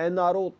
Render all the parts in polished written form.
NRO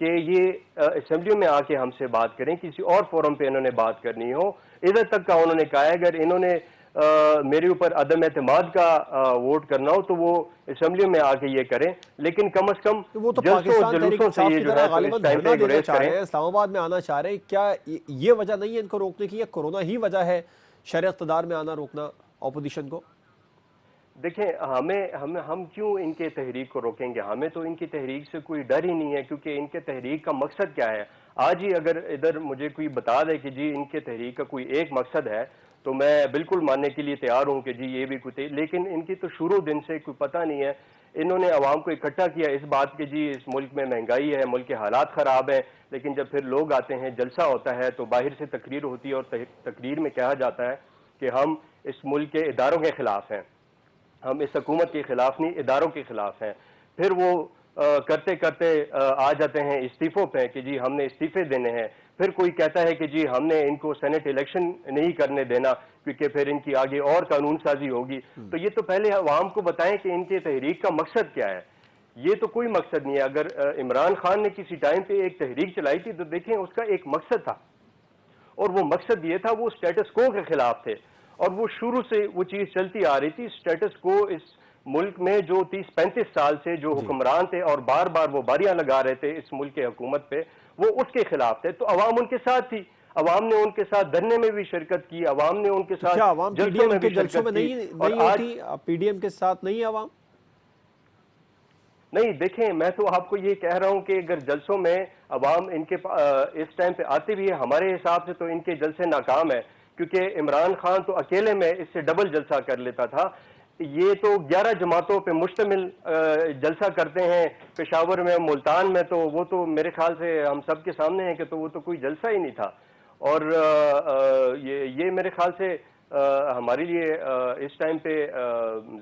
کہ یہ اسمبلیوں میں آ کے ہم سے بات کریں, کسی اور فورم پہ انہوں نے بات کرنی ہو. ادھر تک کا انہوں نے کہا ہے اگر انہوں نے میرے اوپر عدم اعتماد کا ووٹ کرنا ہو تو وہ اسمبلیوں میں آ کے یہ کریں, لیکن کم از کم وہ تو جلسوں پاکستان تحریک جلوسوں سے انصاف یہ کی جو طرح ہے تو اس غالباً ٹائم دھرنا پہ دینا گریز چاہ کریں. رہے ہیں, اسلام آباد میں آنا چاہ رہے ہیں. کیا یہ وجہ نہیں ہے ان کو روکنے کی, یا کورونا ہی وجہ ہے شرع اقتدار میں آنا روکنا اپوزیشن کو؟ دیکھیں ہم کیوں ان کے تحریک کو روکیں گے؟ ہمیں تو ان کی تحریک سے کوئی ڈر ہی نہیں ہے, کیونکہ ان کے تحریک کا مقصد کیا ہے. آج ہی اگر ادھر مجھے کوئی بتا دے کہ جی ان کے تحریک کا کوئی ایک مقصد ہے تو میں بالکل ماننے کے لیے تیار ہوں کہ جی یہ بھی کوئی, لیکن ان کی تو شروع دن سے کوئی پتہ نہیں ہے. انہوں نے عوام کو اکٹھا کیا اس بات کہ جی اس ملک میں مہنگائی ہے, ملک کے حالات خراب ہیں, لیکن جب پھر لوگ آتے ہیں, جلسہ ہوتا ہے تو باہر سے تقریر ہوتی ہے اور تقریر میں کہا جاتا ہے کہ ہم اس ملک کے اداروں کے خلاف ہیں, ہم اس حکومت کے خلاف نہیں اداروں کے خلاف ہیں. پھر وہ کرتے کرتے آ جاتے ہیں استعفوں پہ کہ جی ہم نے استعفے دینے ہیں. پھر کوئی کہتا ہے کہ جی ہم نے ان کو سینٹ الیکشن نہیں کرنے دینا کیونکہ پھر ان کی آگے اور قانون سازی ہوگی. تو یہ تو پہلے عوام کو بتائیں کہ ان کے تحریک کا مقصد کیا ہے. یہ تو کوئی مقصد نہیں ہے. اگر عمران خان نے کسی ٹائم پہ ایک تحریک چلائی تھی تو دیکھیں اس کا ایک مقصد تھا, اور وہ مقصد یہ تھا, وہ سٹیٹس کو کے خلاف تھے, اور وہ شروع سے وہ چیز چلتی آ رہی تھی. سٹیٹس کو اس ملک میں جو 30-35 سال سے جو جی حکمران تھے اور بار بار وہ باریاں لگا رہے تھے اس ملک کے حکومت پہ, وہ اس کے خلاف تھے. تو عوام ان کے ساتھ تھی, عوام نے ان کے ساتھ دھرنے میں بھی شرکت کی, عوام نے ان کے تو ساتھ کیا عوام پی ڈی جلسوں ایم میں کے بھی جلسوں میں شرکت کی. اور نہیں آج ہوتی؟ پی ڈی ایم کے ساتھ نہیں ہے عوام؟ نہیں, دیکھیں میں تو آپ کو یہ کہہ رہا ہوں کہ اگر جلسوں میں عوام ان کے اس ٹائم پہ آتے بھی ہے, ہمارے حساب سے تو ان کے جلسے ناکام ہے, کیونکہ عمران خان تو اکیلے میں اس سے ڈبل جلسہ کر لیتا تھا. یہ تو 11 جماعتوں پہ مشتمل جلسہ کرتے ہیں پشاور میں, ملتان میں, تو وہ تو میرے خیال سے ہم سب کے سامنے ہے کہ تو وہ تو کوئی جلسہ ہی نہیں تھا. اور یہ میرے خیال سے ہمارے لیے اس ٹائم پہ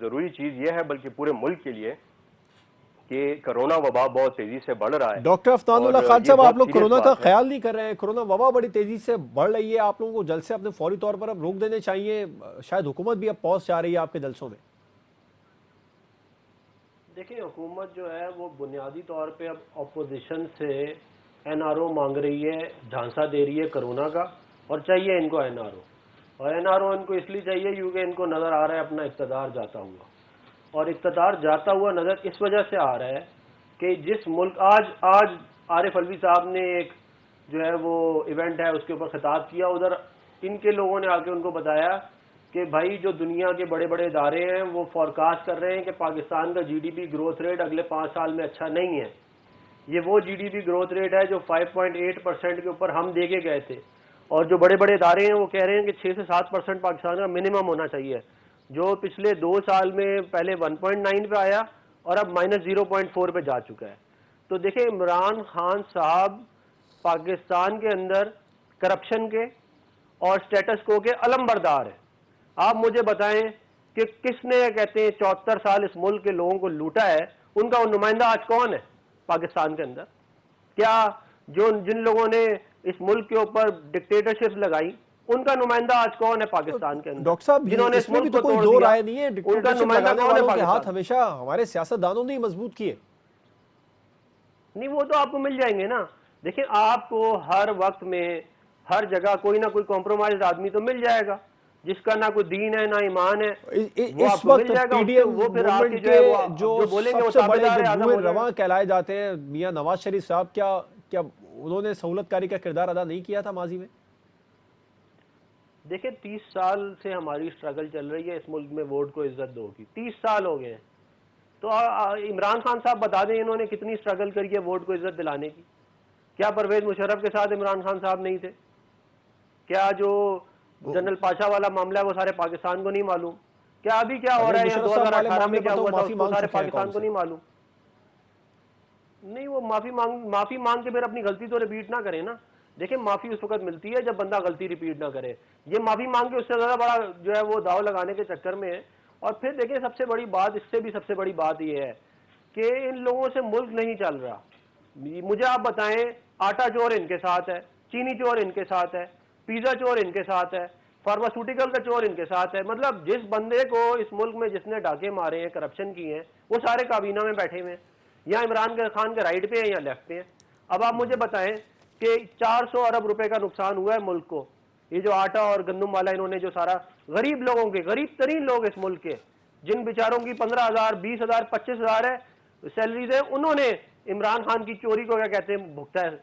ضروری چیز یہ ہے, بلکہ پورے ملک کے لیے, کہ کرونا وبا بہت تیزی سے بڑھ رہا ہے. ڈاکٹر افنان اور اللہ خان یہ صاحب، آپ بہت لوگ سیریس کرونا کا بات ہے. خیال نہیں کر رہے ہیں. کرونا وبا بڑی تیزی سے بڑھ رہی ہے, آپ لوگوں کو جلسے اپنے فوری طور پر اب روک دینے چاہیے. شاید حکومت بھی اب پوز چاہ رہی ہے آپ کے جلسوں میں. دیکھیں حکومت جو ہے وہ بنیادی طور پہ اب اپوزیشن سے این آر او مانگ رہی ہے, جھانسا دے رہی ہے کرونا کا, اور چاہیے ان کو این آر او. اور این آر او ان کو اس لیے چاہیے کیونکہ ان کو نظر آ رہا ہے اپنا اقتدار جاتا ہوا, اور اقتدار جاتا ہوا نظر اس وجہ سے آ رہا ہے کہ جس ملک آج عارف الوی صاحب نے ایک جو ہے وہ ایونٹ ہے اس کے اوپر خطاب کیا, ادھر ان کے لوگوں نے آ کے ان کو بتایا کہ بھائی جو دنیا کے بڑے بڑے ادارے ہیں وہ فورکاسٹ کر رہے ہیں کہ پاکستان کا G D P growth rate اگلے 5 سال میں اچھا نہیں ہے. یہ وہ G D P growth rate ہے جو 5.8% کے اوپر ہم دے کے گئے تھے, اور جو بڑے بڑے ادارے ہیں وہ کہہ رہے ہیں کہ 6 سے 7% پاکستان کا منیمم ہونا چاہیے, جو پچھلے 2 سال میں پہلے 1.9 پہ آیا اور اب -0.4 پہ جا چکا ہے. تو دیکھیں عمران خان صاحب پاکستان کے اندر کرپشن کے اور سٹیٹس کو کے علم بردار ہیں. آپ مجھے بتائیں کہ کس نے کہتے ہیں 74 سال اس ملک کے لوگوں کو لوٹا ہے, ان کا نمائندہ آج کون ہے پاکستان کے اندر؟ کیا جن لوگوں نے اس ملک کے اوپر ڈکٹیٹرشپ لگائی ان کا نمائندہ آج کون ہے پاکستان کے اندر؟ ڈاکٹر صاحب جنہوں نے اس اس میں بھی ملک تو کو کوئی توڑ دو دیا رائے نہیں ہے, ان کا ڈکٹیٹرشپ نمائندہ لگانے کون ہے والوں کے ہاتھ پاکستان؟ ہمیشہ ہمارے سیاستدانوں نے ہی مضبوط کیے. نہیں, وہ تو آپ کو مل جائیں گے نا. دیکھیں آپ کو ہر وقت میں ہر جگہ کوئی نہ کوئی کمپرومائز آدمی تو مل جائے گا, جس کا نہ کوئی دین ہے نہ ایمان ہے, وہ اس آپ کو وقت مل جائے گا. پی اس ڈی کے ایم وہ پھر آ کے موومنٹ جو ہے وہ کے جو بولیں گے وہ سب سے تابع بڑے دار جو اعظم بوئے ہو جائے گا. رواں کہلائے جاتے ہیں میاں نواز شریف صاحب, کیا انہوں نے سہولت کاری کا کردار ادا نہیں کیا تھا ماضی میں؟ دیکھیں 30 سال سے ہماری سٹرگل چل رہی ہے اس ملک میں ووٹ کو عزت دو کی, 30 سال ہو گئے ہیں. تو عمران خان صاحب بتا دیں انہوں نے کتنی سٹرگل کری ہے ووٹ کو عزت دلانے کی. کیا پرویز مشرف کے ساتھ عمران خان صاحب نہیں تھے؟ کیا جو جنرل پاشا والا معاملہ ہے وہ سارے پاکستان کو نہیں معلوم؟ کیا ابھی کیا ہو پرویز رہا ہے یا مشرف صاحب والے 2018 معاملے میں پر کیا تو ہوا تھا معافی اس کو مانگ سارے چکے ہیں پاکستان قوم کو سے. نہیں معلوم؟ نہیں, وہ معافی مانگ کے پھر اپنی غلطی تو ریپیٹ نہ کریں نا. دیکھیں معافی اس وقت ملتی ہے جب بندہ غلطی ریپیٹ نہ کرے. یہ معافی مانگ کے اس سے زیادہ بڑا جو ہے وہ داؤ لگانے کے چکر میں ہے. اور پھر دیکھیں سب سے بڑی بات, اس سے بھی سب سے بڑی بات یہ ہے کہ ان لوگوں سے ملک نہیں چل رہا. مجھے آپ بتائیں, آٹا چور ان کے ساتھ ہے, چینی چور ان کے ساتھ ہے, پیزا چور ان کے ساتھ ہے, فارماسیوٹیکل کا چور ان کے ساتھ ہے. مطلب جس بندے کو اس ملک میں جس نے ڈاکے مارے ہیں, کرپشن کی ہیں, وہ سارے کابینہ میں بیٹھے ہوئے ہیں, یا عمران خان کے رائٹ پہ ہیں یا لیفٹ پہ ہیں. اب آپ مجھے بتائیں کہ 400 ارب روپے کا نقصان ہوا ہے ملک کو. یہ جو آٹا اور گندم والا انہوں نے جو سارا غریب لوگوں کے, غریب ترین لوگ اس ملک کے, جن بیچاروں کی 15,000 20,000 25,000 ہے سیلریز ہے, انہوں نے عمران خان کی چوری کو کیا کہتے ہیں بھگتا ہے.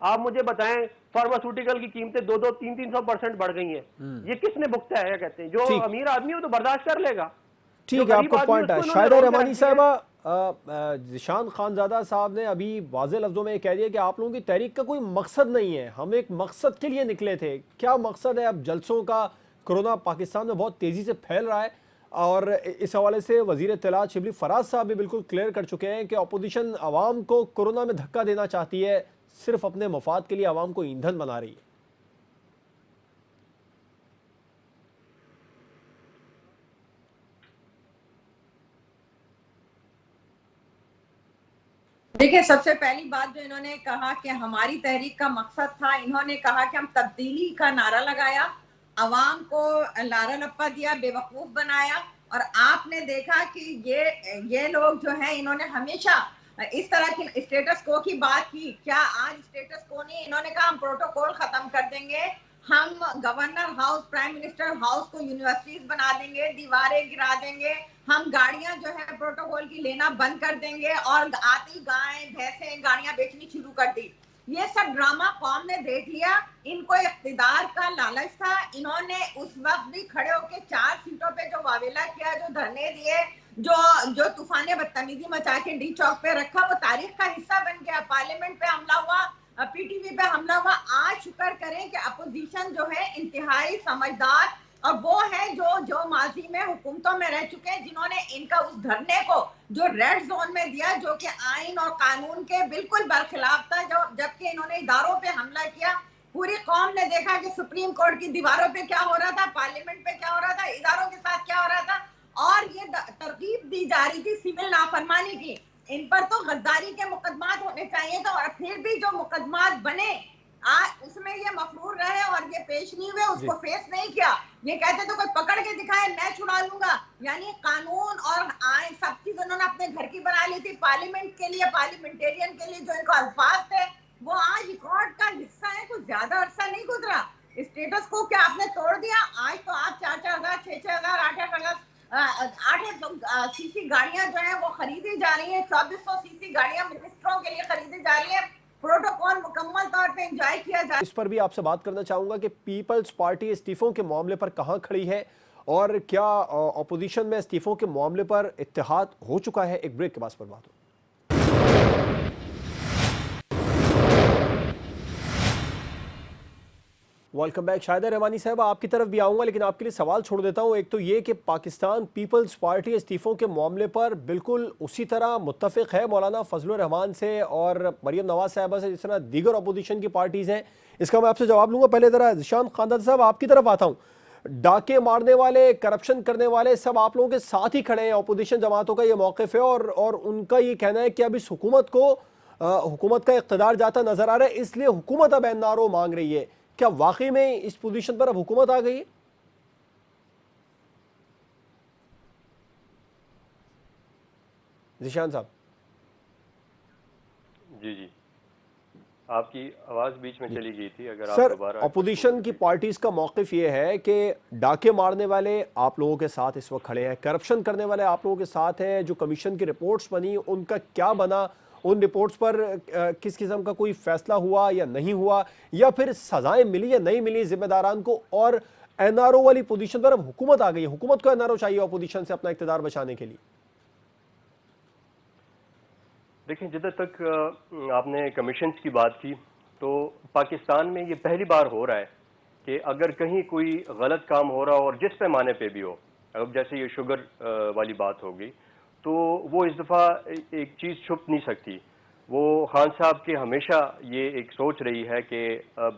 آپ مجھے بتائیں فارماسیوٹیکل کی قیمتیں 200-300% بڑھ گئی ہیں, یہ کس نے بھگتا ہے؟ کیا کہتے ہیں جو ٹھیک امیر آدمی ہو تو برداشت کر لے گا, جو ٹھیک ہے، آپ غریب کا آدمی پوائنٹ اس ہے. کو انہوں نے شاہدہ روک کے رحمانی رکھ دیا ہے. صاحبہ، ذیشان خانزادہ صاحب نے ابھی واضح لفظوں میں یہ کہہ دیا کہ آپ لوگوں کی تحریک کا کوئی مقصد نہیں ہے، ہم ایک مقصد کے لیے نکلے تھے. کیا مقصد ہے اب جلسوں کا؟ کرونا پاکستان میں بہت تیزی سے پھیل رہا ہے اور اس حوالے سے وزیر اطلاعات شبلی فراز صاحب بھی بالکل کلیئر کر چکے ہیں کہ اپوزیشن عوام کو کرونا میں دھکا دینا چاہتی ہے، صرف اپنے مفاد کے لیے عوام کو ایندھن بنا رہی ہے. دیکھیں، سب سے پہلی بات جو انہوں نے کہا کہ ہماری تحریک کا مقصد تھا، انہوں نے کہا کہ ہم تبدیلی کا نعرہ لگایا، عوام کو لارا لپا دیا، بے وقوف بنایا. اور آپ نے دیکھا کہ یہ لوگ جو ہیں انہوں نے ہمیشہ اس طرح کی اسٹیٹس کو کی بات کی. کیا آج اسٹیٹس کو نہیں؟ انہوں نے کہا ہم پروٹوکول ختم کر دیں گے، ہم governor house prime minister house کو یونیورسٹیز بنا دیں گے، دیواریں گرا دیں گے، ہم گاڑیاں جو ہے پروٹوکول کی لینا بند کر دیں گے، اور آتی گائیں بھینسیں گاڑیاں بیچنی شروع کر دی. یہ سب ڈرامہ قوم نے دیکھ لیا. ان کو اقتدار کا لالچ تھا. انہوں نے اس وقت بھی کھڑے ہو کے 4 سیٹوں پہ جو واویلا کیا، جو دھرنے دیے، جو طوفان بدتمیزی مچا کے ڈی چوک پہ رکھا، وہ تاریخ کا حصہ بن گیا. پارلیمنٹ پہ حملہ ہوا، پی ٹی وی پہ حملہ ہوا. آج شکر کریں کہ اپوزیشن جو ہے انتہائی سمجھدار، اور وہ ہے جو ماضی میں حکومتوں میں رہ چکے ہیں، جنہوں نے ان کا اس دھرنے کو جو ریڈ زون میں دیا، جو کہ آئین اور قانون کے بالکل برخلاف تھا، جبکہ انہوں نے اداروں پہ حملہ کیا. پوری قوم نے دیکھا کہ سپریم کورٹ کی دیواروں پہ کیا ہو رہا تھا، پارلیمنٹ پہ کیا ہو رہا تھا، اداروں کے ساتھ کیا ہو رہا تھا. اور یہ ترغیب دی جا رہی تھی سول نافرمانی کی. ان پر تو غداری کے مقدمات ہونے چاہیے تھے، اور پھر بھی جو مقدمات بنے اس میں یہ مفرور رہے اور یہ پیش نہیں ہوئے، اس جی کو فیس نہیں کیا. یہ کہتے تو کوئی پکڑ کے دکھائے میں چھڑا لوں گا. یعنی قانون اور آئین سب چیز انہوں نے اپنے گھر کی بنا لی تھی. پارلیمنٹ کے لیے، پارلیمنٹیرین کے لیے جو ان کو الفاظ تھے وہ آج ریکارڈ کا حصہ ہے. کچھ زیادہ عرصہ نہیں گزرا، اسٹیٹس کو کیا آپ نے توڑ دیا. آج تو آپ 4,000 6,000 8,000 800 سی سی گاڑیاں جو ہیں وہ خریدی جا رہی ہیں. 2,400 سی سی گاڑیاں منسٹروں کے لیے خریدی جا رہی ہیں. پروٹوکول مکمل طور پہ انجوائے کیا جا. اس پر بھی آپ سے بات کرنا چاہوں گا کہ پیپلز پارٹی استعفوں کے معاملے پر کہاں کھڑی ہے اور کیا اپوزیشن میں استعفوں کے معاملے پر اتحاد ہو چکا ہے. ایک بریک کے بعد پر بات ہو. Welcome back. شاہدہ رحمانی صاحب، آپ کی طرف بھی آؤں گا لیکن آپ کے لیے سوال چھوڑ دیتا ہوں. ایک تو یہ کہ پاکستان پیپلز پارٹی استعفوں کے معاملے پر بالکل اسی طرح متفق ہے مولانا فضل الرحمان سے اور مریم نواز صاحبہ سے جس طرح دیگر اپوزیشن کی پارٹیز ہیں. اس کا میں آپ سے جواب لوں گا. پہلے ذرا ذیشان خانزادہ صاحب آپ کی طرف آتا ہوں. ڈاکے مارنے والے، کرپشن کرنے والے سب آپ لوگوں کے ساتھ ہی کھڑے ہیں. اپوزیشن جماعتوں کا یہ موقف ہے اور ان کا یہ کہنا ہے کہ اب اس حکومت کو حکومت کا اقتدار جاتا نظر آ رہا ہے، اس لیے حکومت اب این آر او مانگ رہی ہے. کیا واقعی میں اس پوزیشن پر اب حکومت آ گئی ہے؟ ذیشان صاحب. جی آپ کی آواز بیچ میں چلی گئی تھی. اگر آپ سر، دوبارہ اپوزیشن کی پارٹیز کا موقف یہ ہے کہ ڈاکے مارنے والے آپ لوگوں کے ساتھ اس وقت کھڑے ہیں، کرپشن کرنے والے آپ لوگوں کے ساتھ ہیں. جو کمیشن کی رپورٹس بنی ان کا کیا بنا، ان رپورٹس پر کس قسم کا کوئی فیصلہ ہوا یا نہیں ہوا، یا پھر سزائیں ملی یا نہیں ملی ذمہ داران کو. اور این آر او والی پوزیشن پر اب حکومت آ گئی ہے. حکومت کو این آر او چاہیے اپوزیشن سے اپنا اقتدار بچانے کے لیے. دیکھیں، جدھر تک آپ نے کمیشنز کی بات کی تو پاکستان میں یہ پہلی بار ہو رہا ہے کہ اگر کہیں کوئی غلط کام ہو رہا ہو اور جس پیمانے پہ بھی ہو، اب جیسے یہ شوگر والی بات ہوگی تو وہ اس دفعہ ایک چیز چھپ نہیں سکتی. وہ خان صاحب کے ہمیشہ یہ ایک سوچ رہی ہے کہ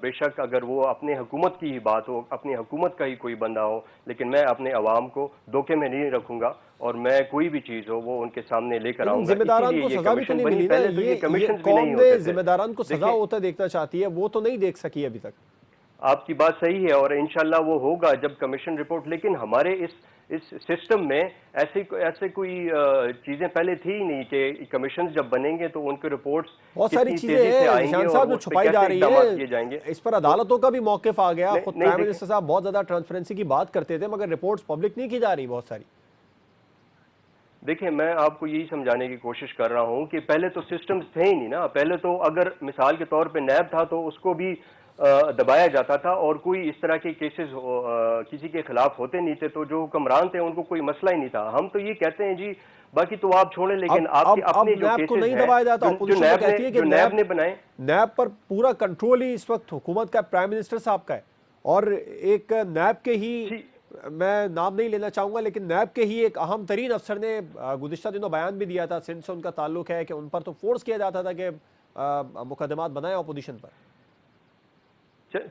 بے شک اگر وہ اپنے حکومت کی ہی بات ہو، اپنی حکومت کا ہی کوئی بندہ ہو، لیکن میں اپنے عوام کو دھوکے میں نہیں رکھوں گا اور میں کوئی بھی چیز ہو وہ ان کے سامنے لے کر لیکن آؤں گا. ذمہ اسی داران لیے کو یہ سزا بھی تو کمیشن نہیں بنی. ملی نا. پہلے تو یہ یہ کمیشنز بھی قوم نہیں نے ہوتے تھے. ذمہ داران کو سزا دیکھیں، ہوتا دیکھنا چاہتی ہے، وہ تو نہیں دیکھ سکی ابھی تک. آپ کی بات صحیح ہے اور انشاءاللہ وہ ہوگا جب کمیشن رپورٹ. لیکن ہمارے اس اس سسٹم میں ایسے کوئی چیزیں پہلے تھی ہی نہیں کہ کمیشن جب بنیں گے تو ان کے رپورٹس بہت ساری چیزیں ہیں ذیشان صاحب جو چھپائی جا رہی ہے، اس پر عدالتوں کا بھی موقف آ گیا. خود پرائم منسٹر صاحب بہت زیادہ ٹرانسپیرنسی کی بات کرتے تھے مگر رپورٹس پبلک نہیں کی جا رہی بہت ساری. دیکھیں میں آپ کو یہی سمجھانے کی کوشش کر رہا ہوں کہ پہلے تو سسٹمز تھے ہی نہیں نا. پہلے تو اگر مثال کے طور پہ نیب تھا تو اس کو بھی دبایا جاتا تھا اور کوئی اس طرح کے کیسز کسی کے خلاف ہوتے نہیں تھے تو جو حکمران تھے ان کو کوئی مسئلہ ہی نہیں تھا. ہم تو یہ کہتے ہیں جی باقی تو آپ چھوڑیں لیکن آپ کے اپنے جو کیسز ہیں جو نیب نے بنائے. نیب پر پورا کنٹرول ہی اس وقت حکومت کا پرائم منسٹر صاحب کا ہے اور ایک نیب کے ہی میں نام نہیں لینا چاہوں گا لیکن نیب کے ہی ایک اہم ترین افسر نے گزشتہ دنوں بیان بھی دیا تھا، سندھ سے ان کا تعلق ہے، کہ ان پر تو فورس کیا جاتا تھا کہ مقدمات بنائیں اپوزیشن پر.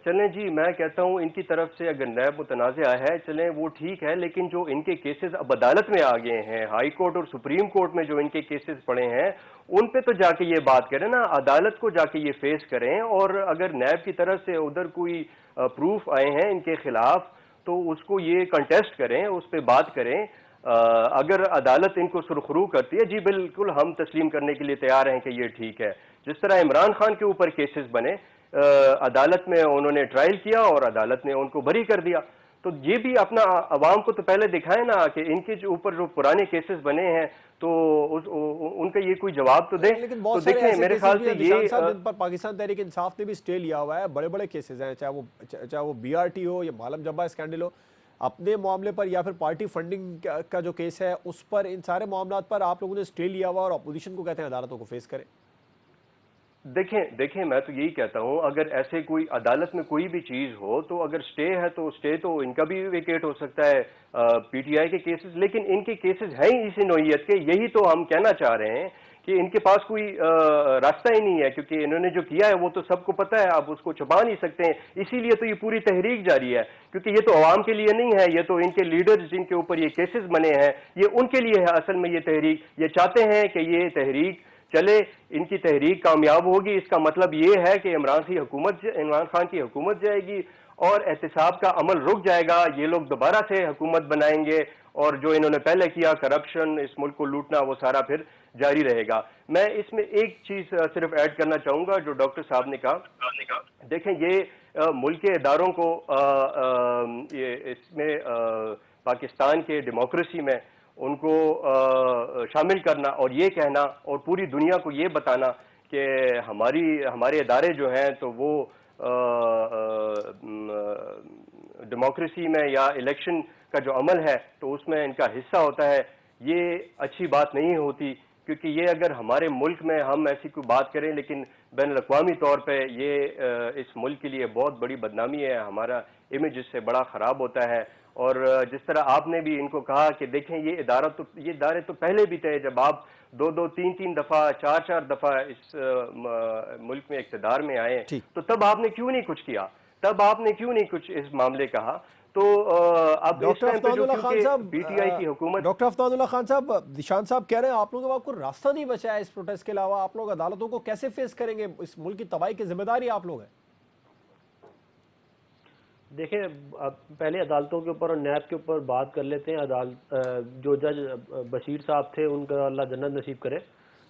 چلیں جی میں کہتا ہوں ان کی طرف سے اگر نیب متنازع ہے چلیں وہ ٹھیک ہے، لیکن جو ان کے کیسز اب عدالت میں آ گئے ہیں، ہائی کورٹ اور سپریم کورٹ میں جو ان کے کیسز پڑے ہیں ان پہ تو جا کے یہ بات کریں نا، عدالت کو جا کے یہ فیس کریں. اور اگر نیب کی طرف سے ادھر کوئی پروف آئے ہیں ان کے خلاف تو اس کو یہ کنٹیسٹ کریں، اس پہ بات کریں. اگر عدالت ان کو سرخرو کرتی ہے جی بالکل ہم تسلیم کرنے کے لیے تیار ہیں کہ یہ ٹھیک ہے. جس طرح عمران خان کے اوپر کیسز بنے عدالت میں انہوں نے ٹرائل کیا اور عدالت نے ان کو بری کر دیا، تو یہ بھی اپنا عوام کو تو پہلے دکھائیں نا کہ ان کے اوپر جو پرانے کیسز بنے ہیں تو ان کا یہ کوئی جواب تو دیں. لیکن بہت تو دیکھیں میرے خیال سے یہ جن پر پاکستان تحریک انصاف نے بھی سٹے لیا ہوا ہے، بڑے بڑے کیسز ہیں، چاہے وہ بی آر ٹی ہو یا معلم جبہ اسکینڈل ہو، اپنے معاملے پر یا پھر پارٹی فنڈنگ کا جو کیس ہے اس پر، ان سارے معاملات پر آپ لوگوں نے سٹے لیا ہوا اور اپوزیشن کو کہتے ہیں عدالتوں کو فیس کریں. دیکھیں میں تو یہی کہتا ہوں اگر ایسے کوئی عدالت میں کوئی بھی چیز ہو تو اگر سٹے ہے تو سٹے تو ان کا بھی ویکیٹ ہو سکتا ہے پی ٹی آئی کے کیسز، لیکن ان کے کیسز ہیں ہی اسی نوعیت کے. یہی تو ہم کہنا چاہ رہے ہیں کہ ان کے پاس کوئی راستہ ہی نہیں ہے کیونکہ انہوں نے جو کیا ہے وہ تو سب کو پتہ ہے، آپ اس کو چھپا نہیں سکتے ہیں. اسی لیے تو یہ پوری تحریک جاری ہے کیونکہ یہ تو عوام کے لیے نہیں ہے، یہ تو ان کے لیڈرز جن کے اوپر یہ کیسز بنے ہیں یہ ان کے لیے ہے اصل میں یہ تحریک. یہ چاہتے ہیں کہ یہ تحریک چلے، ان کی تحریک کامیاب ہوگی. اس کا مطلب یہ ہے کہ عمران خان کی حکومت جائے گی اور احتساب کا عمل رک جائے گا. یہ لوگ دوبارہ سے حکومت بنائیں گے اور جو انہوں نے پہلے کیا کرپشن، اس ملک کو لوٹنا، وہ سارا پھر جاری رہے گا. میں اس میں ایک چیز صرف ایڈ کرنا چاہوں گا جو ڈاکٹر صاحب نے کہا. دیکھیں یہ ملک کے اداروں کو اس میں پاکستان کے ڈیموکریسی میں ان کو شامل کرنا اور یہ کہنا اور پوری دنیا کو یہ بتانا کہ ہمارے ادارے جو ہیں تو وہ ڈیموکریسی میں یا الیکشن کا جو عمل ہے تو اس میں ان کا حصہ ہوتا ہے، یہ اچھی بات نہیں ہوتی. کیونکہ یہ اگر ہمارے ملک میں ہم ایسی کوئی بات کریں لیکن بین الاقوامی طور پہ یہ اس ملک کے لیے بہت بڑی بدنامی ہے، ہمارا امیج اس سے بڑا خراب ہوتا ہے. اور جس طرح آپ نے بھی ان کو کہا کہ دیکھیں یہ ادارے تو پہلے بھی تھے، جب آپ 2-3 دفعہ 4 دفعہ اس ملک میں اقتدار میں آئے تو تب آپ نے کیوں نہیں کچھ کیا، تب آپ نے کیوں نہیں کچھ اس معاملے کہا. تو اب اس ٹائم پہ جو پی ٹی آئی کی حکومت. ڈاکٹر افتاد اللہ خان صاحب، ذیشان صاحب کہہ رہے ہیں آپ لوگوں کے پاس کوئی راستہ نہیں بچا ہے اس پروٹیسٹ کے علاوہ، آپ لوگ عدالتوں کو کیسے فیس کریں گے؟ اس ملک کی تباہی کی ذمہ داری آپ لوگ ہیں. دیکھیں پہلے عدالتوں کے اوپر اور نیب کے اوپر بات کر لیتے ہیں. جو جج بشیر صاحب تھے ان کا اللہ جنت نصیب کرے،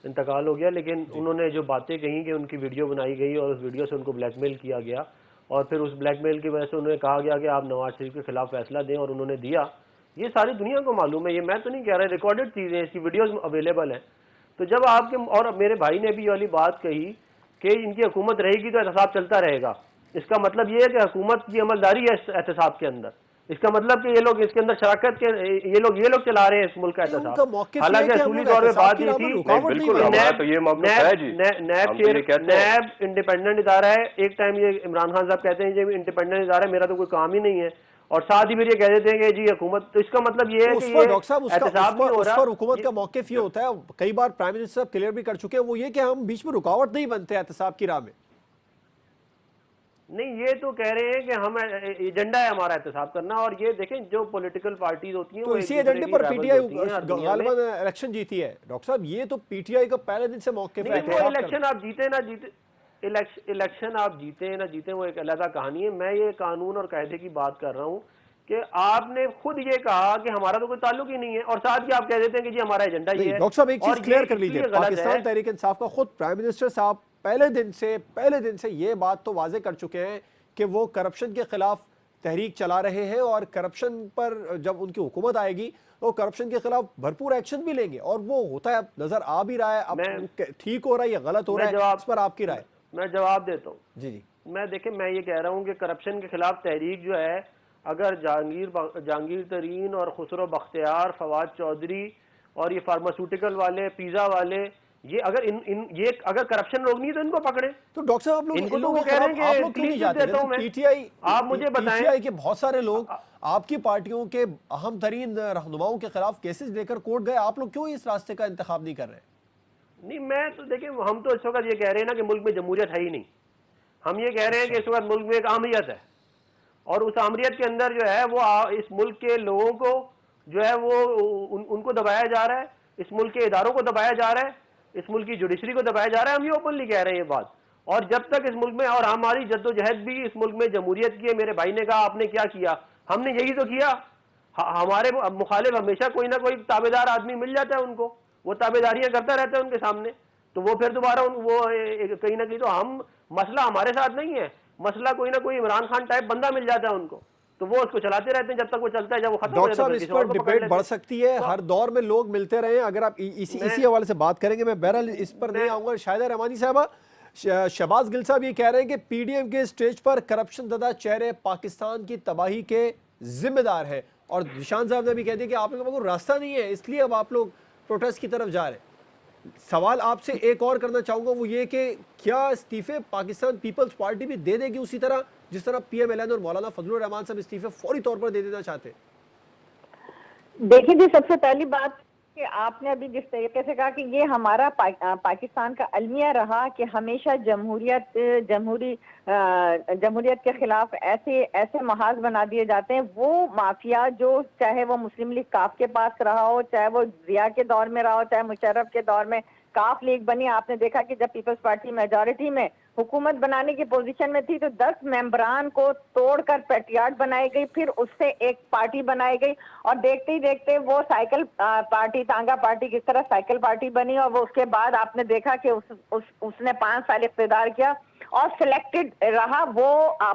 انتقال ہو گیا، لیکن انہوں نے جو باتیں کہیں کہ ان کی ویڈیو بنائی گئی اور اس ویڈیو سے ان کو بلیک میل کیا گیا اور پھر اس بلیک میل کی وجہ سے انہیں کہا گیا کہ آپ نواز شریف کے خلاف فیصلہ دیں اور انہوں نے دیا. یہ ساری دنیا کو معلوم ہے، یہ میں تو نہیں کہہ رہا، ریکارڈڈ چیزیں، اس کی ویڈیوز اویلیبل ہیں. تو جب آپ کے اور میرے بھائی نے بھی یہ والی بات کہی کہ ان کی حکومت رہے گی تو احتساب چلتا رہے گا، اس کا مطلب یہ ہے کہ حکومت کی عملداری ہے اس احتساب کے اندر. اس کا مطلب کہ یہ لوگ اس کے اندر شراکت کے یہ لوگ چلا رہے ہیں اس ملک کا احتساب. حالانکہ اصولی طور پہ بات یہ تھی نیب انڈیپینڈنٹ ادارہ ہے. ایک ٹائم یہ عمران خان صاحب کہتے ہیں جی انڈیپینڈنٹ ادارہ ہے، میرا تو کوئی کام ہی نہیں ہے، اور ساتھ ہی پھر یہ کہہ دیتے ہیں کہ جی حکومت. تو اس کا مطلب یہ ہے کہ یہ احتساب نہیں ہو رہا. حکومت کا موقف یہ ہوتا ہے، کئی بار پرائم منسٹر صاحب کلیئر بھی کر چکے ہیں، وہ یہ کہ ہم بیچ میں رکاوٹ نہیں بنتے احتساب کی راہ میں. نہیں، یہ تو کہہ رہے ہیں کہ ہم ایجنڈا ہے ہمارا احتساب کرنا. اور یہ دیکھیں جو پولیٹیکل پارٹیز ہوتی ہیں تو اسی ایجنڈے پر پی ٹی آئی غالباً الیکشن جیتی ہے. ڈاکٹر صاحب یہ تو پی ٹی آئی کا پہلے دن سے موقف ہے. الیکشن آپ جیتے نہ جیتے، الیکشن آپ جیتے نہ جیتے وہ ایک علیحدہ کہانی ہے. میں یہ قانون اور قاعدے کی بات کر رہا ہوں کہ آپ نے خود یہ کہا کہ ہمارا تو کوئی تعلق ہی نہیں ہے، اور ساتھ ہی آپ کہہ دیتے ہیں کہ جی ہمارا ایجنڈا یہ ہے. ڈاکٹر صاحب ایک اور چیز کلیئر یہ کر اس لیجئے، لیے غلط پاکستان ہے. تحریک انصاف کا خود پرائم منسٹر صاحب پہلے دن سے یہ بات تو واضح کر چکے ہیں کہ وہ کرپشن کے خلاف تحریک چلا رہے ہیں، اور کرپشن پر جب ان کی حکومت آئے گی تو کرپشن کے خلاف بھرپور ایکشن بھی لیں گے، اور وہ ہوتا ہے اب نظر آ بھی رہا ہے. اب ٹھیک ہو رہا ہے یا غلط ہو رہا ہے، اس پر آپ کی رائے؟ میں جواب دیتا ہوں. جی جی. میں دیکھیں، میں یہ کہہ رہا ہوں کہ کرپشن کے خلاف تحریک جو ہے، اگر جہانگیر ترین اور خسرو بختیار، فواد چودھری اور یہ فارماسیوٹیکل والے، پیزا والے، یہ اگر کرپشن روکنی ہے تو ان کو پکڑیں. تو ڈاکٹر صاحب آپ ان کو تو لوگ وہ کہہ رہے ہیں آپ کہ لوگ کیوں نہیں کلین جاتے؟ دیتا ہوں میں. پی ٹی آئی آپ مجھے بتائیں کے بہت سارے لوگ آپ کی پارٹیوں کے اہم ترین رہنماؤں کے خلاف کیسز لے کر کورٹ گئے، آپ لوگ کیوں اس راستے کا انتخاب نہیں کر رہے؟ نہیں، میں تو دیکھیں، ہم تو اس وقت یہ کہہ رہے ہیں نا کہ ملک میں جمہوریت ہے ہی نہیں. ہم یہ کہہ رہے ہیں کہ اس وقت ملک میں ایک آمریت ہے، اور اس آمریت کے اندر جو ہے وہ اس ملک کے لوگوں کو جو ہے وہ ان کو دبایا جا رہا ہے، اس ملک کے اداروں کو دبایا جا رہا ہے، اس ملک کی جوڈیشری کو دبایا جا رہا ہے. ہم یہ اوپنلی کہہ رہے ہیں یہ بات. اور جب تک اس ملک میں، اور ہماری جدوجہد بھی اس ملک میں جمہوریت کی ہے. میرے بھائی نے کہا آپ نے کیا کیا، ہم نے یہی تو کیا. ہمارے مخالف ہمیشہ کوئی نہ کوئی تابع دار آدمی مل جاتا ہے ان کو، وہ تابع داریاں کرتا رہتا ہے ان کے سامنے، تو وہ پھر دوبارہ وہ کہیں نہ کہیں. تو ہم، مسئلہ ہمارے ساتھ نہیں ہے، مسئلہ کوئی نہ کوئی عمران خان ٹائپ بندہ مل جاتا ہے ان کو، تو وہ اس کو چلاتے رہتے ہیں جب تک وہ چلتا ہے. جب وہ ختم ہو ڈاکٹر جاتا صاحب ہے اس کسی پر اور کو پکڑ ڈیبیٹ لیتے بڑھ ہیں. سکتی ہے، ہر دور میں لوگ ملتے رہے ہیں. اگر آپ اسی حوالے سے بات کریں گے، میں بہرحال اس پر نہیں آؤں گا. شاہدہ رحمانی صاحبہ، شہباز گل صاحب یہ کہہ رہے ہیں کہ پی ڈی ایم کے اسٹیج پر کرپشن زدہ چہرے پاکستان کی تباہی کے ذمہ دار ہیں، اور ذیشان صاحب نے بھی کہہ دیا کہ آپ لوگوں کو راستہ نہیں ہے، اس لیے اب آپ لوگ پروٹیسٹ کی طرف جا رہے ہیں. سوال آپ سے ایک اور کرنا چاہوں گا، وہ یہ کہ کیا استعفے پاکستان پیپلز پارٹی بھی دے دے گی اسی طرح جس طرح پی ایم ایل این اور مولانا فضل الرحمان صاحب استعفے فوری طور پر دے دینا چاہتے ہیں؟ دیکھیں جی، سب سے پہلی بات کہ آپ نے ابھی جس طریقے سے کہا کہ یہ ہمارا پاکستان کا المیہ رہا کہ ہمیشہ جمہوریت کے خلاف ایسے محاذ بنا دیے جاتے ہیں. وہ مافیا جو چاہے وہ مسلم لیگ کاف کے پاس رہا ہو، چاہے وہ ضیاء کے دور میں رہا ہو، چاہے مشرف کے دور میں کاف لیگ بنی. آپ نے دیکھا کہ جب پیپلز پارٹی میجورٹی میں حکومت بنانے کی پوزیشن میں تھی تو 10 ممبران کو توڑ کر پیٹریاٹ بنائی گئی، پھر اس سے ایک پارٹی بنائی گئی، اور دیکھتے ہی دیکھتے وہ سائیکل پارٹی، تانگا پارٹی کس طرح سائیکل پارٹی بنی. اور وہ اس کے بعد آپ نے دیکھا کہ اس نے 5 سال اقتدار کیا اور سلیکٹڈ رہا. وہ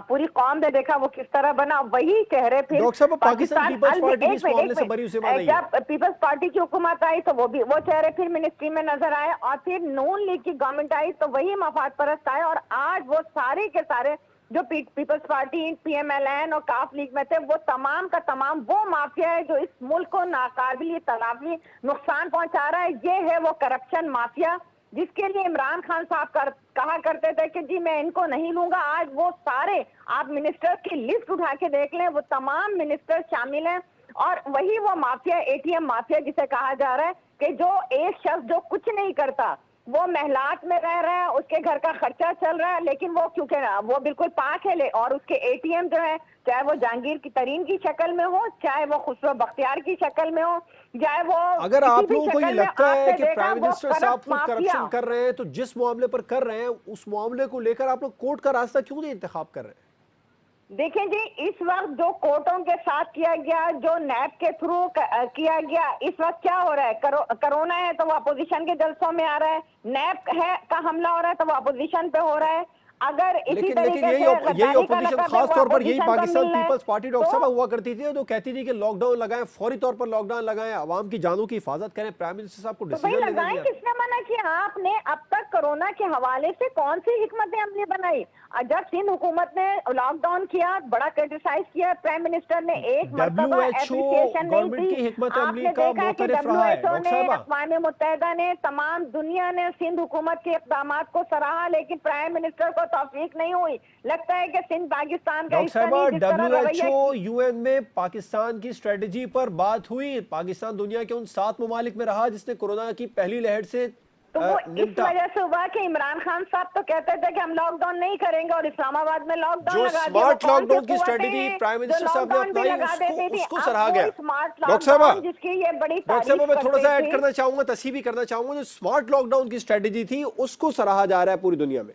پوری قوم نے دیکھا وہ کس طرح بنا. وہی چہرے پھر ڈاکٹر صاحب پاکستان پیپلز پارٹی بھی اس معاملے سے بری اسے نہیں ہے. جب پیپلز پارٹی کی حکومت آئی تو وہ چہرے پھر منسٹری میں نظر آئے، اور پھر نون لیگ کی گورنمنٹ آئی تو وہی مفاد پرست آئے. اور آج وہ سارے کے سارے جو Peoples Party, P M L N اور کاف لیگ میں تھے، وہ تمام کا تمام وہ مافیا ہے جو اس ملک کو ناقابل تلافی نقصان پہنچا رہا ہے. یہ ہے وہ کرپشن مافیا جس کے لیے عمران خان صاحب کہا کرتے تھے کہ جی میں ان کو نہیں لوں گا. آج وہ سارے، آپ منسٹر کی لسٹ اٹھا کے دیکھ لیں، وہ تمام منسٹر شامل ہیں. اور وہی وہ mafia, A T M mafia جسے کہا جا رہا ہے کہ جو ایک شخص جو کچھ نہیں کرتا، وہ محلات میں رہ رہا ہے، اس کے گھر کا خرچہ چل رہا ہے، لیکن وہ کیونکہ وہ بالکل پاک ہے، اور اس کے اے ٹی ایم جو ہے، چاہے وہ جہانگیر کی ترین کی شکل میں ہو، چاہے وہ خسرو بختیار کی شکل میں ہو، چاہے وہ اگر آپ لوگوں کو یہ لگتا ہے کہ پرائم وہ منسٹر صاحب خود کرپشن کر رہے ہیں تو جس معاملے پر کر رہے ہیں اس معاملے کو لے کر آپ لوگ کورٹ کا راستہ کیوں نہیں انتخاب کر رہے ہیں؟ دیکھیں جی، اس وقت جو کورٹوں کے ساتھ کیا گیا، جو نیب کے تھرو کیا گیا، اس وقت کیا ہو رہا ہے؟ کرونا ہے تو وہ اپوزیشن کے جلسوں میں آ رہا ہے، نیب کا حملہ ہو رہا ہے تو وہ اپوزیشن پہ ہو رہا ہے. اگر اسی طریقے سے یہی اپوزیشن خاص طور پر یہی پاکستان پیپلز پارٹی ڈاکٹر صاحب ہوا کرتی تھی جو کہتی تھی کہ لاک ڈاؤن لگائیں، فوری طور پر لاک ڈاؤن لگائیں، عوام کی جانوں کی حفاظت کریں. پرائم منسٹر صاحب کو ڈیسیژن لینا لگائیں، کس نے منع کیا؟ آپ نے اب تک کرونا کے حوالے سے کون سی حکمت عملی بنائی؟ جب سندھ حکومت نے لاک ڈاؤن کیا، بڑا کرٹیسائز کیا، پرائم منسٹر نے ایک مرتبہ اپریشیشن نہیں دی. آپ نے دیکھا کہ WHO نے، اقوام متحدہ نے، تمام دنیا نے سندھ حکومت کے اقدامات کو سراہا، لیکن پرائم منسٹر کو توفیق نہیں ہوئی. لگتا ہے کہ سندھ پاکستان کا حصہ نہیں. WHO یو این میں پاکستان کی اسٹریٹجی پر بات ہوئی. پاکستان دنیا کے ان 7 ممالک میں رہا جس نے کورونا کی پہلی لہر سے تو وہ اس وجہ سے ہوا کہ عمران خان صاحب تو کہتے تھے کہ ہم لاک ڈاؤن نہیں کریں گے، اور اسلام آباد میں لاک ڈاؤن لگا دیا. جو سمارٹ لاک ڈاؤن کی اسٹریٹجی پرائم منسٹر صاحب نے اپنائی اس کو سراہا گیا. ڈاکٹر صاحبہ، جس کی یہ بڑی ڈاکٹر صاحبہ میں تھوڑا سا ایڈ کرنا چاہوں گا، تصحیح بھی کرنا چاہوں گا. جو سمارٹ لاک ڈاؤن کی اسٹریٹجی تھی اس کو سراہا جا رہا ہے پوری دنیا میں.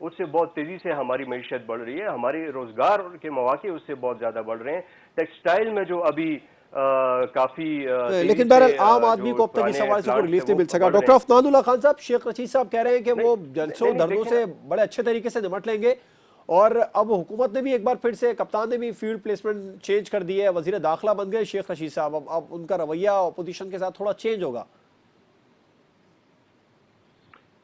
اس سے بہت تیزی سے ہماری معیشت بڑھ رہی ہے, ہماری روزگار کے مواقع اس سے بہت زیادہ بڑھ رہے ہیں. ٹیکسٹائل میں جو ابھی کافی لیکن بہرحال عام آدمی کو اب تک اس حوالے سے کوئی ریلیف نہیں مل سکا. ڈاکٹر افنان اللہ خان صاحب, شیخ رشید صاحب کہہ رہے ہیں کہ وہ جلسوں دھرنوں سے بڑے اچھے طریقے سے نمٹ لیں گے, اور اب حکومت نے بھی ایک بار پھر سے, کپتان نے بھی فیلڈ پلیسمنٹ چینج کر دی ہے, وزیر داخلہ بن گئے شیخ رشید صاحب, اب ان کا رویہ اپوزیشن کے ساتھ تھوڑا چینج ہوگا.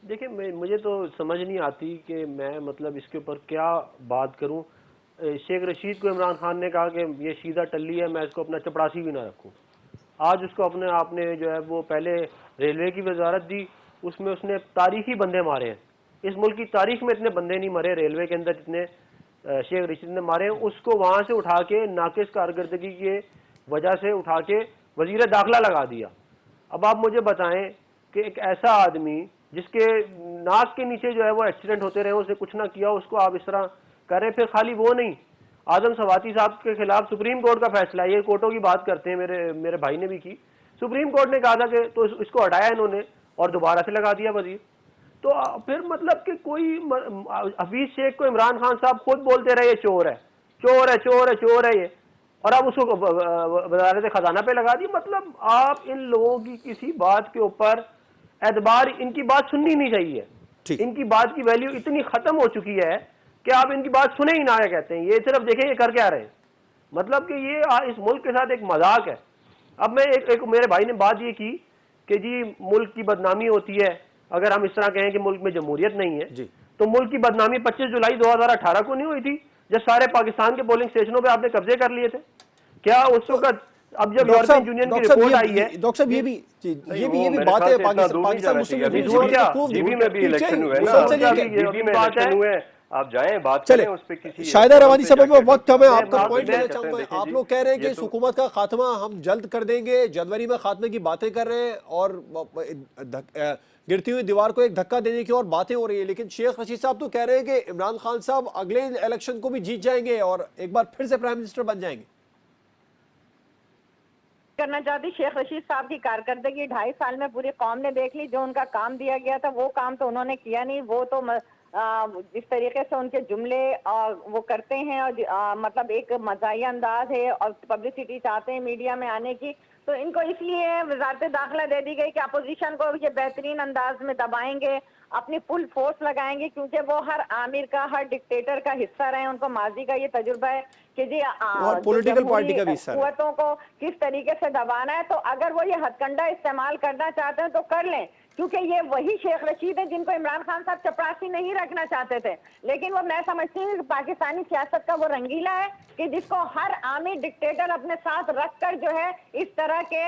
دیکھیں مجھے تو سمجھ نہیں آتی کہ میں مطلب اس کے اوپر کیا بات کروں. شیخ رشید کو عمران خان نے کہا کہ یہ سیدھا ٹلی ہے, میں اس کو اپنا چپڑاسی بھی نہ رکھوں. آج اس کو اپنے آپ نے جو ہے وہ پہلے ریلوے کی وزارت دی, اس میں اس نے تاریخی بندے مارے ہیں. اس ملک کی تاریخ میں اتنے بندے نہیں مرے ریلوے کے اندر جتنے شیخ رشید نے مارے ہیں. اس کو وہاں سے اٹھا کے ناقص کارکردگی کی وجہ سے اٹھا کے وزیر داخلہ لگا دیا. اب آپ مجھے بتائیں کہ ایک ایسا آدمی جس کے ناک کے نیچے جو ہے وہ ایکسیڈنٹ ہوتے رہے, اسے کچھ نہ کیا, اس کو آپ اس طرح کر رہے ہیں. پھر خالی وہ نہیں, اعظم سواتی صاحب کے خلاف سپریم کورٹ کا فیصلہ ہے, یہ کورٹوں کی بات کرتے ہیں, میرے بھائی نے بھی کی. سپریم کورٹ نے کہا تھا کہ تو اس کو ہٹایا انہوں نے اور دوبارہ سے لگا دیا وزیر. تو پھر مطلب کہ کوئی حفیظ شیخ کو عمران خان صاحب خود بولتے رہے یہ چور ہے, چور ہے, چور ہے, چور ہے یہ, اور اب اس کو وزارت خزانہ پہ لگا دی. مطلب آپ ان لوگوں کی کسی بات کے اوپر اعتبار, ان کی بات سننی نہیں چاہیے. ان کی بات کی ویلیو اتنی ختم ہو چکی ہے کہ آپ ان کی بات سنیں ہی نہ کہتے ہیں. یہ صرف دیکھیں یہ کر کے آ رہے ہیں, مطلب کہ یہ اس ملک کے ساتھ ایک مذاق ہے. اب میں ایک میرے بھائی نے بات یہ کی کہ جی ملک کی بدنامی ہوتی ہے اگر ہم اس طرح کہیں کہ ملک میں جمہوریت نہیں ہے, تو ملک کی بدنامی 25 جولائی 2018 کو نہیں ہوئی تھی جب سارے پاکستان کے پولنگ اسٹیشنوں پہ آپ نے قبضے کر لیے تھے؟ کیا اس وقت اب جب یورپین یونین کی رپورٹ آئی ہے, ڈاکٹر صاحب یہ بھی بات ہے پاکستان مسلم میں بھی الیکشن ہوئے ہیں, آپ جائیں بات کریں اس پہ. کسی شاہدہ روانی صاحب میں وقت کم ہے, آپ کا پوائنٹ لینا چاہوں گا. آپ لوگ کہہ رہے ہیں کہ اس حکومت کا خاتمہ ہم جلد کر دیں گے, جنوری میں خاتمے کی باتیں کر رہے ہیں, اور گرتی ہوئی دیوار کو ایک دھکا دینے کی اور باتیں ہو رہی ہیں. لیکن شیخ رشید صاحب تو کہہ رہے ہیں کہ عمران خان صاحب اگلے الیکشن کو بھی جیت جائیں گے اور ایک بار پھر سے پرائم منسٹر بن جائیں گے. کرنا چاہتی شیخ رشید صاحب کی کارکردگی 2.5 سال میں پوری قوم نے دیکھ لی. جو ان کا کام دیا گیا تھا وہ کام تو انہوں نے کیا نہیں. وہ تو جس طریقے سے ان کے جملے وہ کرتے ہیں, اور مطلب ایک مزاحیہ انداز ہے, اور پبلسٹی چاہتے ہیں میڈیا میں آنے کی, تو ان کو اس لیے وزارت داخلہ دے دی گئی کہ اپوزیشن کو یہ بہترین انداز میں دبائیں گے, اپنی فل فورس لگائیں گے, کیونکہ وہ ہر آمر کا, ہر ڈکٹیٹر کا حصہ رہے. ان کو ماضی کا یہ تجربہ ہے کہ جی پولیٹیکل پارٹی کا بھی حصہ ہے, قوتوں کو کس طریقے سے دبانا ہے. تو اگر وہ یہ ہتھ کنڈا استعمال کرنا چاہتے ہیں تو کر لیں, کیونکہ یہ وہی شیخ رشید ہیں جن کو عمران خان صاحب چپراسی نہیں رکھنا چاہتے تھے. لیکن وہ میں سمجھتی ہوں کہ پاکستانی سیاست کا وہ رنگیلا ہے کہ جس کو ہر عامی ڈکٹیٹر اپنے ساتھ رکھ کر جو ہے اس طرح کے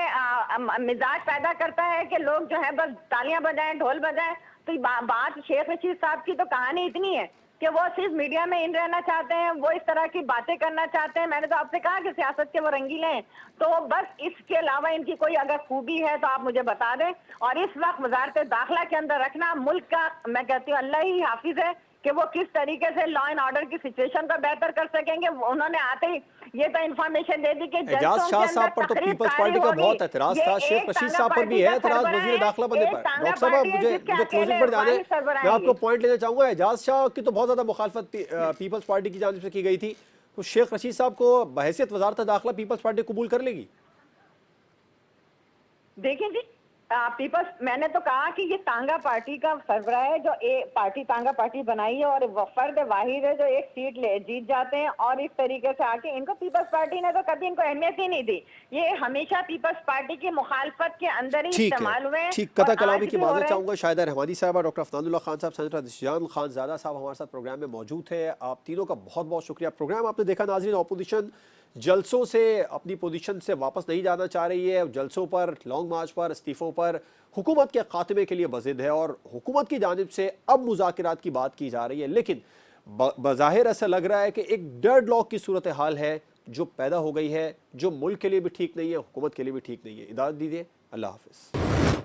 مزاج پیدا کرتا ہے کہ لوگ جو ہے بس تالیاں بجائیں, ڈھول بجائیں. تو بات شیخ رشید صاحب کی تو کہانی اتنی ہے کہ وہ صرف میڈیا میں ان رہنا چاہتے ہیں, وہ اس طرح کی باتیں کرنا چاہتے ہیں. میں نے تو آپ سے کہا کہ سیاست کے وہ رنگیلے ہیں, تو بس اس کے علاوہ ان کی کوئی اگر خوبی ہے تو آپ مجھے بتا دیں. اور اس وقت وزارت داخلہ کے اندر رکھنا ملک کا, میں کہتی ہوں اللہ ہی حافظ ہے کہ وہ کس طریقے سے لا اینڈ آرڈر کی سچویشن کو بہتر کر سکیں گے. انہوں نے آتے ہی یہ تو انفارمیشن دے دی کہ اعجاز شاہ صاحب پر تو پیپلز پارٹی کا بہت اعتراض تھا, شیخ رشید صاحب پر بھی ہے اعتراض وزیر داخلہ بننے پر. ڈاکٹر صاحب مجھے کلوزنگ پر جانے, میں آپ کو پوائنٹ لینا چاہوں گا. اعجاز شاہ کی تو بہت زیادہ مخالفت پیپلز پارٹی کی جانب سے کی گئی تھی, تو شیخ رشید صاحب کو بحیثیت وزارت داخلہ پیپلز پارٹی قبول کر لے گی؟ دیکھیں جی پیپلز, میں نے تو کہا کہ یہ تانگا پارٹی کا سربراہ ہے جو پارٹی تانگا پارٹی بنائی ہے, اور وہ فرد واحد ہے جو ایک سیٹ جیت جاتے ہیں. اور اس طریقے سے آ کے ان کو پیپلز پارٹی نے تو کبھی ان کو اہمیت ہی نہیں دی. یہ ہمیشہ پیپلز پارٹی کی مخالفت کے اندر ہی استعمال ہوئے ہیں. ٹھیک, قطع کلامی کی معذرت چاہوں گا. شاہدہ رحمانی صاحبہ, ڈاکٹر افنان اللہ خان صاحب, سینیٹر ذیشان خان زادہ صاحب ہمارے ساتھ پروگرام میں موجود ہے. آپ تینوں کا بہت بہت شکریہ. پروگرام آپ نے دیکھا ناظرین, اپوزیشن جلسوں سے اپنی پوزیشن سے واپس نہیں جانا چاہ رہی ہے. جلسوں پر, لانگ مارچ پر, استعفوں پر حکومت کے خاتمے کے لیے بضد ہے, اور حکومت کی جانب سے اب مذاکرات کی بات کی جا رہی ہے. لیکن بظاہر ایسا لگ رہا ہے کہ ایک ڈیڈ لاک کی صورتحال ہے جو پیدا ہو گئی ہے, جو ملک کے لیے بھی ٹھیک نہیں ہے, حکومت کے لیے بھی ٹھیک نہیں ہے. اجازت دیجیے, اللہ حافظ.